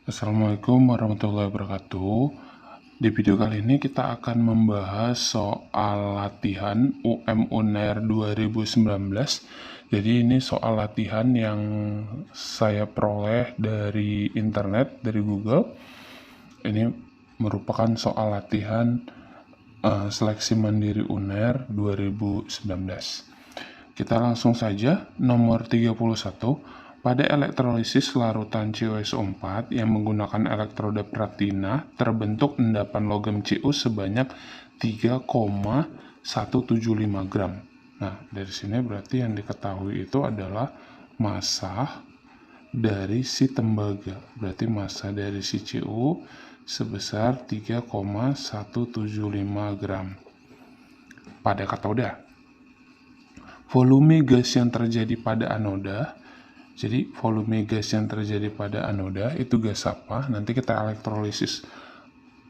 Assalamualaikum warahmatullahi wabarakatuh. Di video kali ini kita akan membahas soal latihan UM-UNER 2019. Jadi ini soal latihan yang saya peroleh dari internet, dari Google. Ini merupakan soal latihan seleksi mandiri UNER 2019. Kita langsung saja, nomor 31. Pada elektrolisis larutan CuSO4 yang menggunakan elektroda platina, terbentuk endapan logam Cu sebanyak 3,175 gram. Nah, dari sini berarti yang diketahui itu adalah massa dari si tembaga. Berarti massa dari si Cu sebesar 3,175 gram pada katoda. Volume gas yang terjadi pada anoda. Jadi volume gas yang terjadi pada anoda itu gas apa? Nanti kita elektrolisis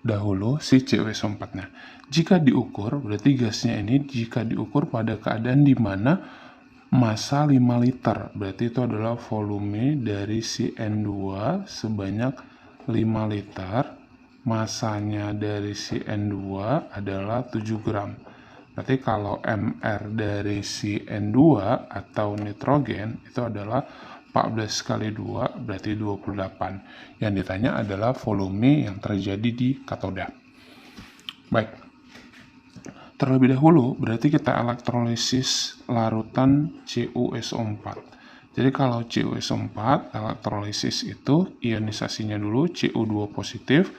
dahulu si CuSO4-nya. Jika diukur, berarti gasnya ini jika diukur pada keadaan di mana massa 5 liter, berarti itu adalah volume dari si N2 sebanyak 5 liter, massanya dari si N2 adalah 7 gram. Berarti kalau MR dari si N2 atau nitrogen itu adalah 14 kali 2 berarti 28. Yang ditanya adalah volume yang terjadi di katoda. Baik. Terlebih dahulu berarti kita elektrolisis larutan CuSO4. Jadi kalau CuSO4 elektrolisis itu ionisasinya dulu Cu2 positif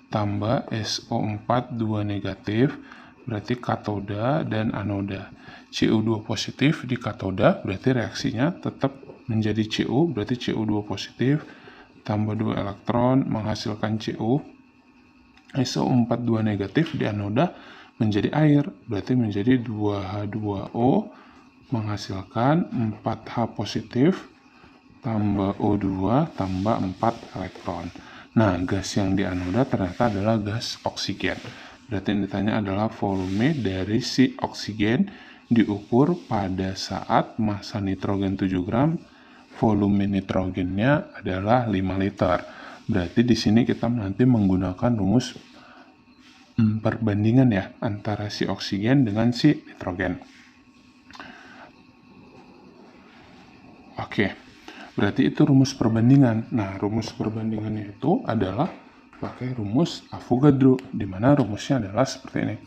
tambah SO4 2 negatif, berarti katoda dan anoda. Cu2 positif di katoda berarti reaksinya tetap menjadi Cu, berarti Cu2 positif tambah 2 elektron menghasilkan Cu. SO4 2 negatif di anoda menjadi air, berarti menjadi 2H2O menghasilkan 4H positif tambah O2 tambah 4 elektron. Nah, gas yang di anoda ternyata adalah gas oksigen. Berarti yang ditanya adalah volume dari si oksigen diukur pada saat massa nitrogen 7 gram, volume nitrogennya adalah 5 liter. Berarti di sini kita nanti menggunakan rumus perbandingan ya antara si oksigen dengan si nitrogen. Oke. Berarti itu rumus perbandingan. Nah, rumus perbandingannya itu adalah pakai rumus Avogadro, di mana rumusnya adalah seperti ini.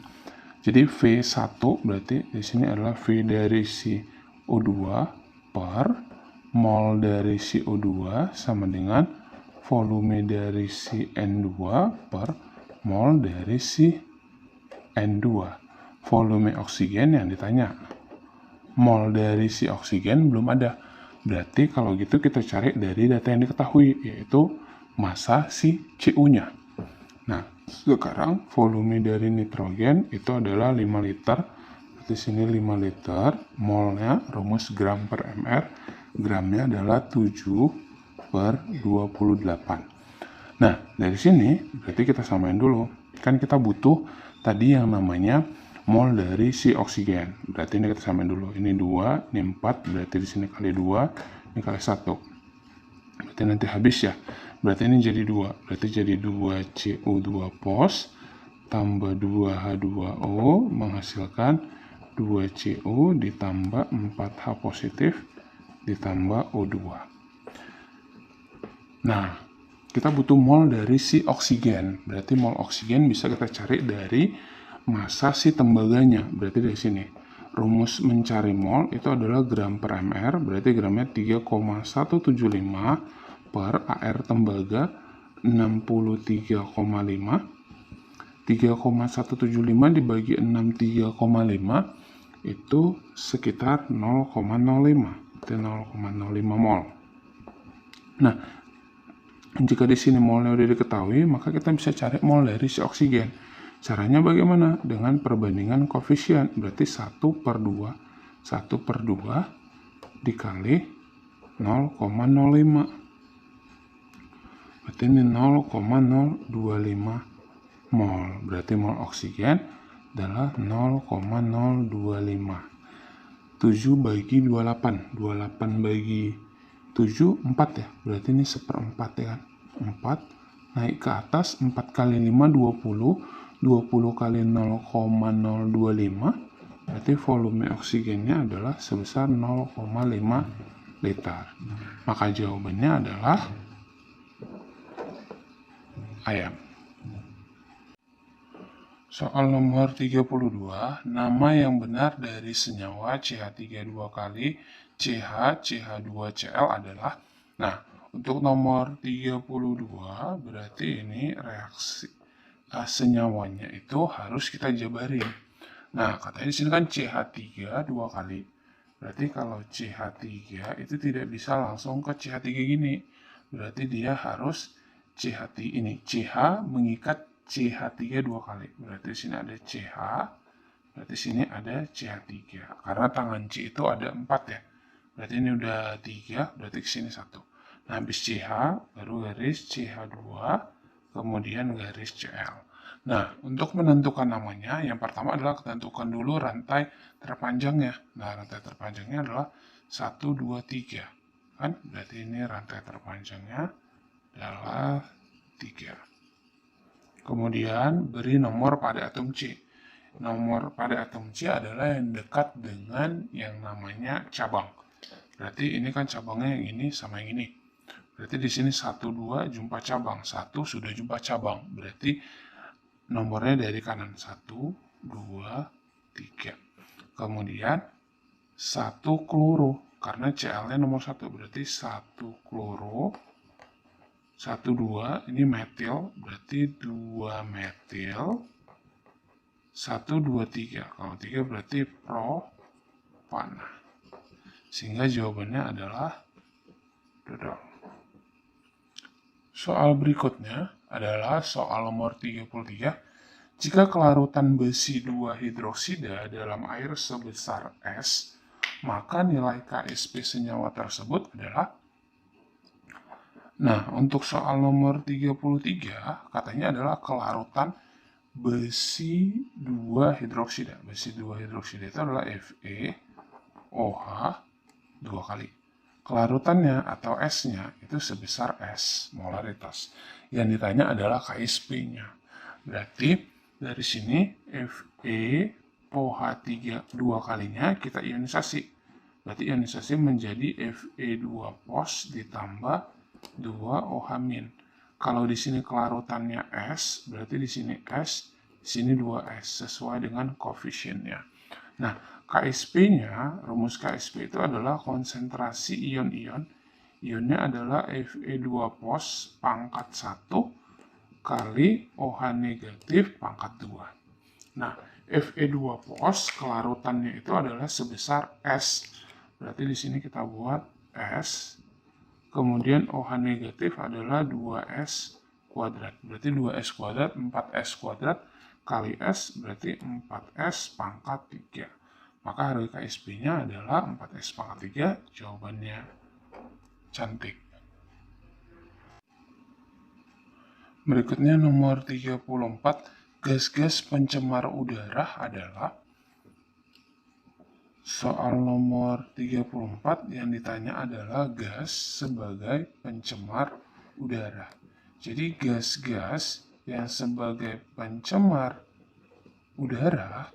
Jadi V1 berarti di sini adalah V dari si O2 per mol dari si O2 sama dengan volume dari si N2 per mol dari si N2. Volume oksigen yang ditanya. Mol dari si oksigen belum ada. Berarti kalau gitu kita cari dari data yang diketahui, yaitu massa si Cu-nya. Nah, sekarang volume dari nitrogen itu adalah 5 liter. Di sini 5 liter, molnya rumus gram per mr. Gramnya adalah 7 per 28. Nah, dari sini berarti kita samain dulu. Kan kita butuh tadi yang namanya mol dari si oksigen. Berarti ini kita samain dulu. Ini 2, ini 4, berarti di sini kali 2, ini kali 1. Berarti nanti habis ya. Berarti ini jadi 2. Berarti jadi 2 Cu2 pos tambah 2 H2O menghasilkan 2 Cu ditambah 4H positif ditambah O2. Nah, kita butuh mol dari si oksigen. Berarti mol oksigen bisa kita cari dari massa si tembaganya. Berarti dari sini. Rumus mencari mol itu adalah gram per mr. Berarti gramnya 3,175 per AR tembaga 63,5. 3,175 dibagi 63,5 itu sekitar 0,05. Itu 0,05 mol. Nah, jika di sini molnya udah diketahui, maka kita bisa cari mol dari si oksigen. Caranya bagaimana? Dengan perbandingan koefisien. Berarti 1 per 2. 1 per 2 dikali 0,05. Berarti ini 0,025 mol. Berarti mol oksigen adalah 0,025. 7 bagi 28. 28 bagi 7, 4 ya. Berarti ini 1/4 ya kan. 4, naik ke atas 4 kali 5, 20, 20 kali 0,025, berarti volume oksigennya adalah sebesar 0,5 liter. Maka jawabannya adalah ayam. Soal nomor 32, nama yang benar dari senyawa CH3 2 kali CH, CH2Cl adalah, nah, untuk nomor 32 berarti ini reaksi senyawanya itu harus kita jabarin. Nah, katanya di sini kan CH3 2 kali. Berarti kalau CH3 itu tidak bisa langsung ke CH3 gini. Berarti dia harus CH3 ini. CH mengikat CH3 2 kali. Berarti di sini ada CH. Berarti di sini ada CH3. Karena tangan C itu ada 4 ya. Berarti ini udah 3, berarti ke sini 1. Nah, habis CH, baru garis CH2, kemudian garis Cl. Nah, untuk menentukan namanya, yang pertama adalah tentukan dulu rantai terpanjangnya. Nah, rantai terpanjangnya adalah 1, 2, 3. Kan? Berarti ini rantai terpanjangnya adalah 3. Kemudian, beri nomor pada atom C. Nomor pada atom C adalah yang dekat dengan yang namanya cabang. Berarti ini kan cabangnya yang ini sama yang ini. Berarti di sini 1, 2 jumpa cabang. 1 sudah jumpa cabang. Berarti nomornya dari kanan 1, 2, 3. Kemudian 1 kloro. Karena Cl-nya nomor 1. Berarti 1 kloro. 1, 2. Ini metil. Berarti 2 metil. 1, 2, 3. Kalau 3 berarti propana. Sehingga jawabannya adalah dodol. Soal berikutnya adalah soal nomor 33. Jika kelarutan besi 2 hidroksida dalam air sebesar S, maka nilai KSP senyawa tersebut adalah. Nah, untuk soal nomor 33, katanya adalah kelarutan besi 2 hidroksida. Besi 2 hidroksida itu adalah FeOH 2 kali. Kelarutannya atau S-nya itu sebesar S, molaritas. Yang ditanya adalah KSP-nya. Berarti dari sini FeOH3 2 kalinya kita ionisasi. Berarti ionisasi menjadi Fe2+ ditambah 2OH-. Kalau di sini kelarutannya S, berarti di sini S, di sini 2S sesuai dengan koefisiennya. Nah, KSP-nya, rumus KSP itu adalah konsentrasi ion-ion. Ionnya adalah Fe2+ pangkat 1 kali OH negatif pangkat 2. Nah, Fe2+ kelarutannya itu adalah sebesar S. Berarti di sini kita buat S. Kemudian OH negatif adalah 2S kuadrat. Berarti 2S kuadrat, 4S kuadrat kali S berarti 4S pangkat 3. Maka harga KSP-nya adalah 4S pangkat 3, jawabannya cantik. Berikutnya nomor 34, gas-gas pencemar udara adalah. Soal nomor 34 yang ditanya adalah gas sebagai pencemar udara. Jadi gas-gas yang sebagai pencemar udara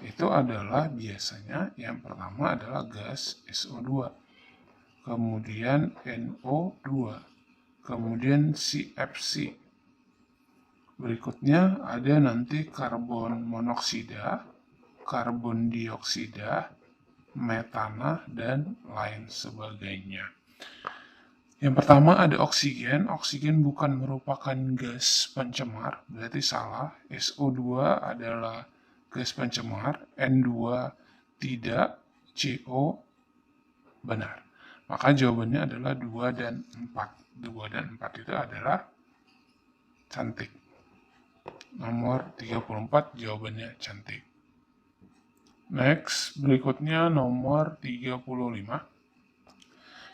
itu adalah biasanya yang pertama adalah gas SO2, kemudian NO2, kemudian CFC. Berikutnya ada nanti karbon monoksida, karbon dioksida, metana, dan lain sebagainya. Yang pertama ada oksigen. Oksigen bukan merupakan gas pencemar, berarti salah. SO2 adalah gas pencemar, N2 tidak, CO benar. Maka jawabannya adalah 2 dan 4. 2 dan 4 itu adalah cantik. Nomor 34 jawabannya cantik. Next, berikutnya nomor 35.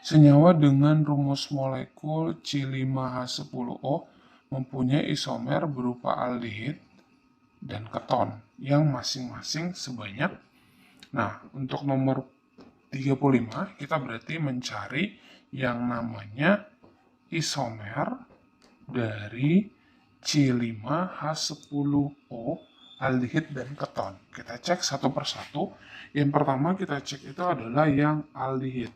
Senyawa dengan rumus molekul C5H10O mempunyai isomer berupa aldehid dan keton yang masing-masing sebanyak. Nah, untuk nomor 35 kita berarti mencari yang namanya isomer dari C5H10O aldehid dan keton. Kita cek satu persatu. Yang pertama kita cek itu adalah yang aldehid.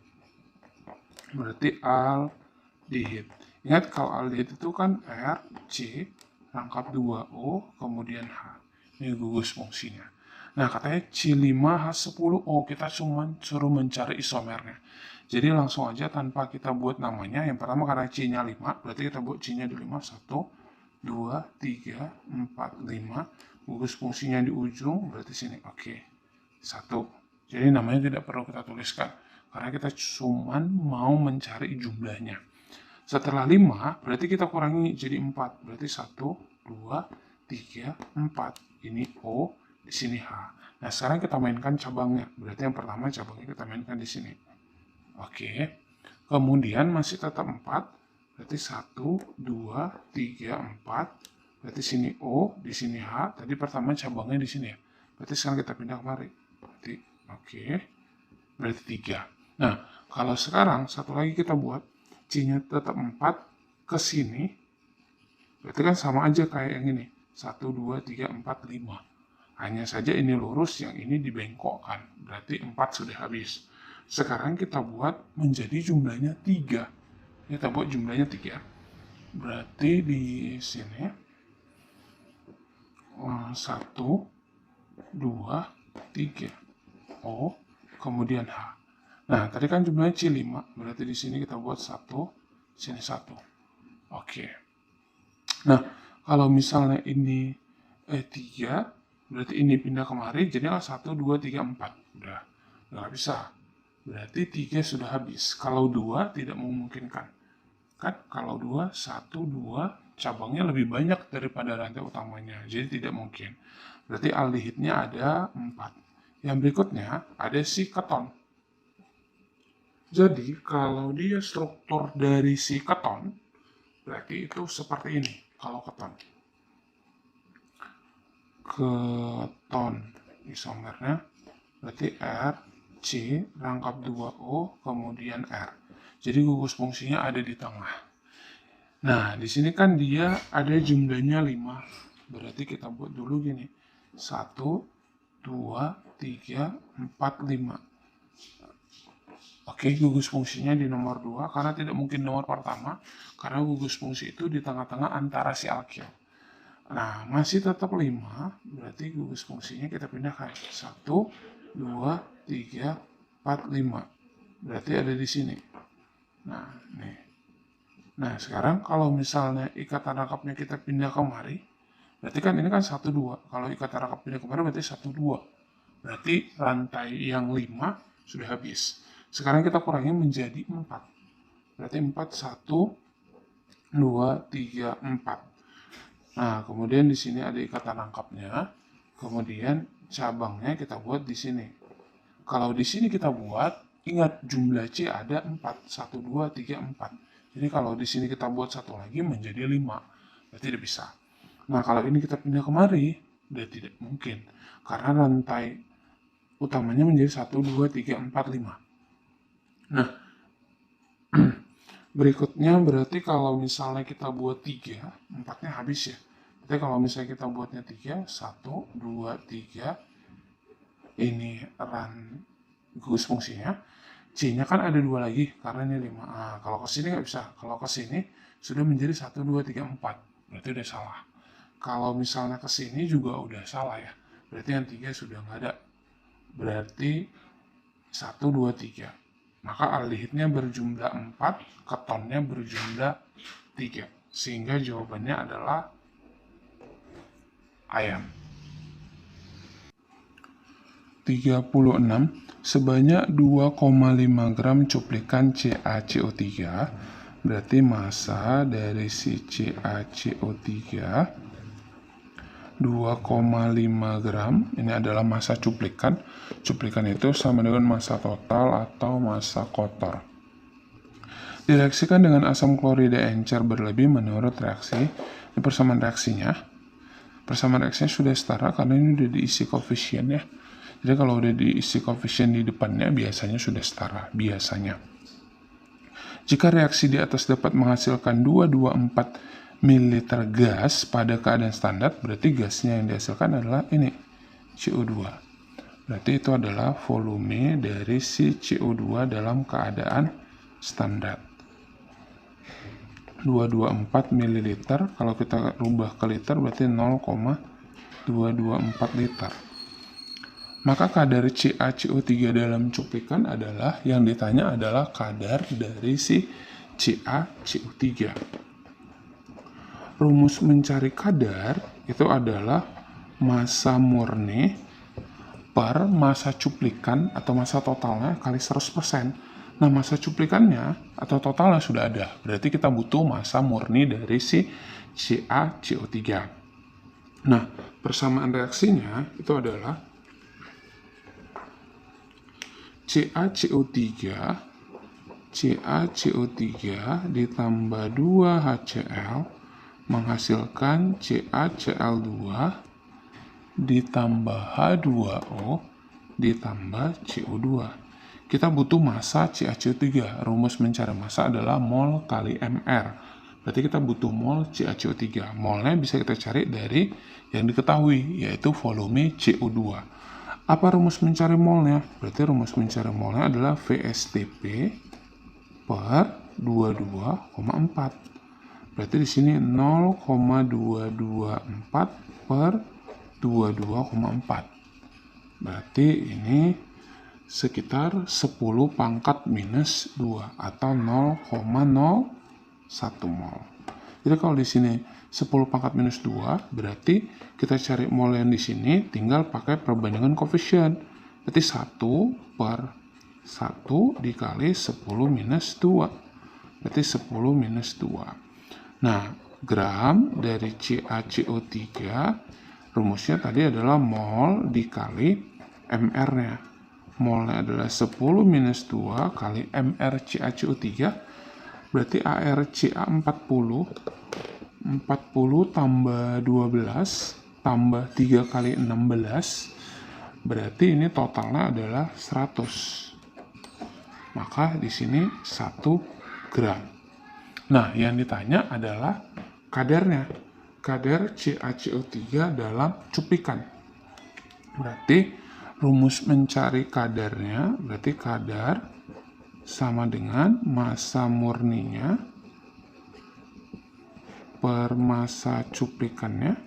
Berarti aldehid. Ingat kalau aldehid itu kan R, C, rangkap 2O, kemudian H. Ini gugus fungsinya. Nah, katanya C5H10O, kita cuma suruh mencari isomernya. Jadi langsung aja tanpa kita buat namanya. Yang pertama karena C-nya 5, berarti kita buat C-nya di 5. 1, 2, 3, 4, 5. Gugus fungsinya di ujung, berarti sini. Oke, 1. Jadi namanya tidak perlu kita tuliskan. Karena kita cuma mau mencari jumlahnya. Setelah 5, berarti kita kurangi jadi 4. Berarti 1, 2, 3, 4. Ini O, di sini H. Nah, sekarang kita mainkan cabangnya. Berarti yang pertama cabangnya kita mainkan di sini. Oke. Kemudian masih tetap 4. Berarti 1, 2, 3, 4. Berarti sini O, di sini H. Tadi pertama cabangnya di sini ya. Berarti sekarang kita pindah kemari. Berarti oke. Berarti 3. Nah, kalau sekarang satu lagi kita buat C-nya tetap 4 ke sini. Berarti kan sama aja kayak yang ini. 1, 2, 3, 4, 5. Hanya saja ini lurus, yang ini dibengkokkan. Berarti 4 sudah habis. Sekarang kita buat menjadi jumlahnya 3. Kita buat jumlahnya 3. Berarti di sini 1, 2, 3. O, kemudian H. Nah, tadi kan jumlahnya C5. Berarti di sini kita buat 1, sini 1. Oke. Nah, kalau misalnya ini 3, berarti ini pindah kemari, jadilah 1, 2, 3, 4. Udah, nggak bisa. Berarti 3 sudah habis. Kalau 2 tidak memungkinkan. Kan kalau 2, 1, 2, cabangnya lebih banyak daripada rantai utamanya. Jadi tidak mungkin. Berarti aldehidnya ada 4. Yang berikutnya ada si keton. Jadi kalau dia struktur dari si keton, berarti itu seperti ini. Kalau keton. Keton isomernya berarti R, C, rangkap 2O, kemudian R. Jadi gugus fungsinya ada di tengah. Nah, di sini kan dia ada jumlahnya 5. Berarti kita buat dulu gini. 1, 2, 3, 4, 5. Oke, gugus fungsinya di nomor 2, karena tidak mungkin nomor pertama, karena gugus fungsi itu di tengah-tengah antara si alkil. Nah, masih tetap 5, berarti gugus fungsinya kita pindahkan. 1, 2, 3, 4, 5. Berarti ada di sini. Nah, nih. Nah, sekarang kalau misalnya ikatan rangkapnya kita pindah kemari, berarti kan ini kan 1, 2. Kalau ikatan rangkap pindah kemari berarti 1, 2. Berarti rantai yang 5 sudah habis. Sekarang kita kurangi menjadi 4. Berarti 4, 1, 2, 3, 4. Nah, kemudian di sini ada ikatan rangkapnya. Kemudian cabangnya kita buat di sini. Kalau di sini kita buat, ingat jumlah C ada 4. 1, 2, 3, 4. Jadi kalau di sini kita buat satu lagi menjadi 5. Berarti tidak bisa. Nah, kalau ini kita pindah kemari, udah tidak mungkin. Karena rantai utamanya menjadi 1, 2, 3, 4, 5. Nah, berikutnya berarti kalau misalnya kita buat 3, 4-nya habis ya. Berarti kalau misalnya kita buatnya 3, 1, 2, 3, ini gugus fungsinya. C-nya kan ada 2 lagi, karena ini 5. Nah, kalau ke sini nggak bisa. Kalau ke sini sudah menjadi 1, 2, 3, 4. Berarti udah salah. Kalau misalnya ke sini juga udah salah ya. Berarti yang 3 sudah nggak ada. Berarti 1, 2, 3. Maka aldehidnya berjumlah 4, ketonnya berjumlah 3. Sehingga jawabannya adalah ayam. 36. Sebanyak 2,5 gram cuplikan CaCO3, berarti massa dari si CaCO3 2,5 gram. Ini adalah massa cuplikan. Cuplikan itu sama dengan massa total atau massa kotor. Direaksikan dengan asam klorida encer berlebih menurut reaksi. Ini persamaan reaksinya. Persamaan reaksinya sudah setara karena ini udah diisi koefisien ya. Jadi kalau udah diisi koefisien di depannya biasanya sudah setara, biasanya. Jika reaksi di atas dapat menghasilkan 2, 2, 4 mililiter gas pada keadaan standar, berarti gasnya yang dihasilkan adalah ini, CO2. Berarti itu adalah volume dari si CO2 dalam keadaan standar. 224 ml, kalau kita rubah ke liter berarti 0,224 liter. Maka kadar CaCO3 dalam cuplikan adalah, yang ditanya adalah kadar dari si CaCO3. Rumus mencari kadar itu adalah massa murni per massa cuplikan atau massa totalnya kali 100%. Nah, massa cuplikannya atau totalnya sudah ada. Berarti kita butuh massa murni dari si CaCO3. Nah, persamaan reaksinya itu adalah CaCO3 ditambah 2HCl menghasilkan CaCl2 ditambah H2O ditambah CO2. Kita butuh massa CaCO3. Rumus mencari massa adalah mol kali mR. Berarti kita butuh mol CaCO3. Molnya bisa kita cari dari yang diketahui, yaitu volume CO2. Apa rumus mencari molnya? Berarti rumus mencari molnya adalah VSTP per 22,4. Berarti di sini 0,224 per 22,4. Berarti ini sekitar 10 pangkat minus 2 atau 0,01 mol. Jadi kalau di sini 10 pangkat minus 2, berarti kita cari mol yang di sini tinggal pakai perbandingan koefisien. Berarti 1 per 1 dikali 10 minus 2. Berarti 10 minus 2. Nah, gram dari CaCO3, rumusnya tadi adalah mol dikali mR-nya. Molnya adalah 10 minus 2 kali mR CaCO3, berarti ArCa 40 tambah 12 tambah 3 kali 16, berarti ini totalnya adalah 100. Maka di sini 1 gram. Nah, yang ditanya adalah kadarnya. Kadar CaCO3 dalam cuplikan. Berarti rumus mencari kadarnya, berarti kadar sama dengan massa murninya per massa cuplikannya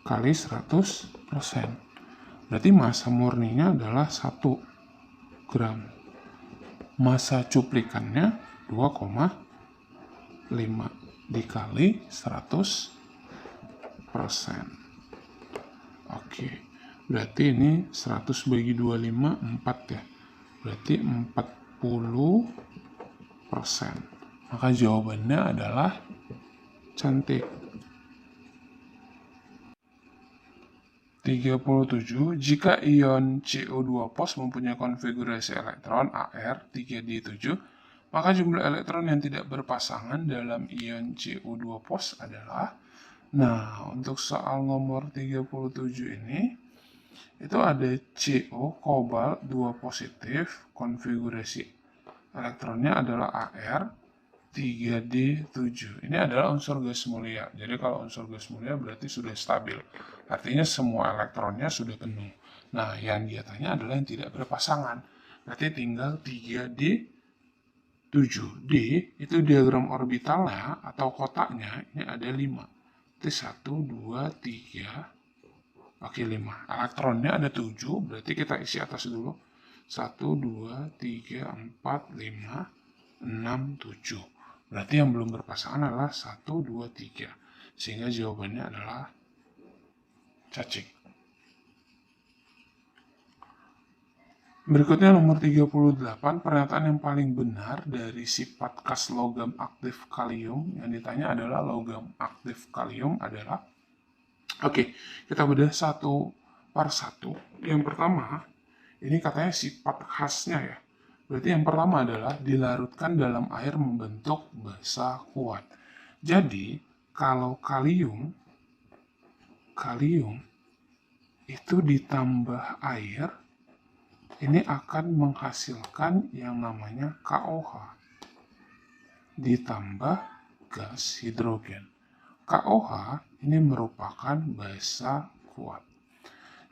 kali 100%. Berarti massa murninya adalah 1 gram. Massa cuplikannya 2,5 dikali 100%. Oke, berarti ini 100 bagi 25, 4 ya. Berarti 40%. Maka jawabannya adalah cantik. 37. Jika ion CO2 pos mempunyai konfigurasi elektron Ar3D7, maka jumlah elektron yang tidak berpasangan dalam ion CO2 pos adalah. Nah, untuk soal nomor 37 ini, itu ada CO, kobalt 2 positif, konfigurasi elektronnya adalah Ar, 3D7. Ini adalah unsur gas mulia. Jadi kalau unsur gas mulia berarti sudah stabil. Artinya semua elektronnya sudah penuh. Nah, yang dia tanya adalah yang tidak berpasangan. Berarti tinggal 3D7. D itu diagram orbitalnya atau kotaknya, ini ada 5. Berarti 1, 2, 3. Oke, 5. Elektronnya ada 7, berarti kita isi atas dulu. 1, 2, 3, 4, 5, 6, 7. Berarti yang belum berpasangan adalah 1, 2, 3. Sehingga jawabannya adalah cacing. Berikutnya nomor 38, pernyataan yang paling benar dari sifat khas logam aktif kalium. Yang ditanya adalah logam aktif kalium adalah. Oke, kita bedah satu per satu. Yang pertama, ini katanya sifat khasnya ya. Berarti yang pertama adalah dilarutkan dalam air membentuk basa kuat. Jadi, kalau kalium itu ditambah air, ini akan menghasilkan yang namanya KOH ditambah gas hidrogen. KOH ini merupakan basa kuat.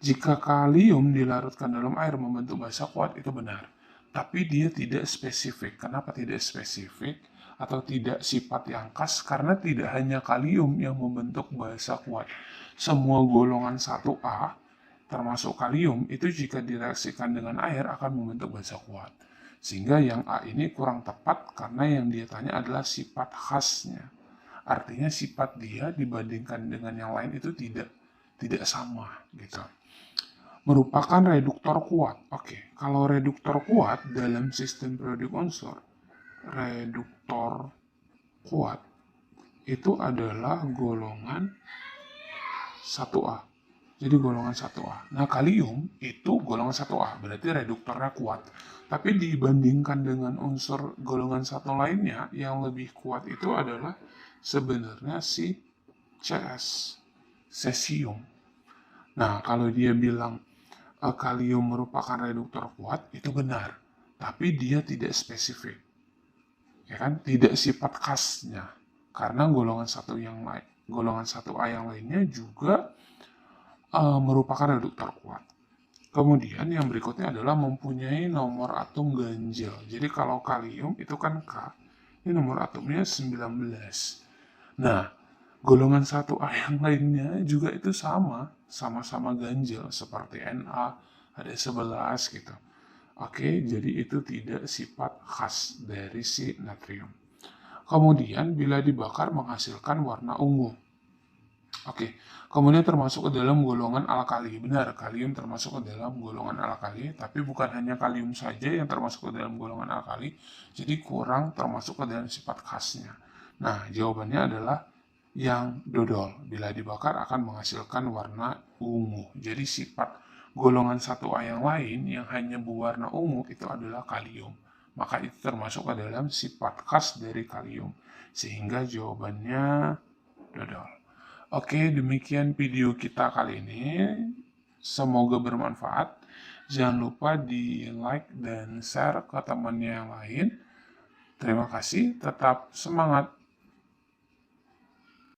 Jika kalium dilarutkan dalam air membentuk basa kuat, itu benar. Tapi dia tidak spesifik. Kenapa tidak spesifik? Atau tidak sifat yang khas? Karena tidak hanya kalium yang membentuk basa kuat. Semua golongan 1A, termasuk kalium, itu jika direaksikan dengan air akan membentuk basa kuat. Sehingga yang A ini kurang tepat karena yang dia tanya adalah sifat khasnya. Artinya sifat dia dibandingkan dengan yang lain itu tidak sama gitu. Merupakan reduktor kuat. Oke, kalau reduktor kuat dalam sistem periodik unsur, reduktor kuat itu adalah golongan 1A. Jadi golongan 1A. Nah, kalium itu golongan 1A, berarti reduktornya kuat. Tapi dibandingkan dengan unsur golongan 1 lainnya, yang lebih kuat itu adalah sebenarnya si CS, cesium. Nah, kalau dia bilang kalium merupakan reduktor kuat, itu benar. Tapi dia tidak spesifik. Ya kan? Tidak sifat khasnya. Karena golongan 1A yang lainnya juga merupakan reduktor kuat. Kemudian yang berikutnya adalah mempunyai nomor atom ganjil. Jadi kalau kalium itu kan K, ini nomor atomnya 19. Nah, golongan 1A yang lainnya juga itu sama-sama ganjil seperti Na, ada 11 gitu. Oke, jadi itu tidak sifat khas dari si natrium. Kemudian bila dibakar menghasilkan warna ungu. Oke, kemudian termasuk ke dalam golongan alkali. Benar, kalium termasuk ke dalam golongan alkali, tapi bukan hanya kalium saja yang termasuk ke dalam golongan alkali, jadi kurang termasuk ke dalam sifat khasnya. Nah, jawabannya adalah yang dodol. Bila dibakar akan menghasilkan warna ungu. Jadi sifat golongan 1A yang lain yang hanya berwarna ungu itu adalah kalium. Maka itu termasuk ke dalam sifat khas dari kalium. Sehingga jawabannya dodol. Oke, demikian video kita kali ini. Semoga bermanfaat. Jangan lupa di like dan share ke temannya yang lain. Terima kasih, tetap semangat.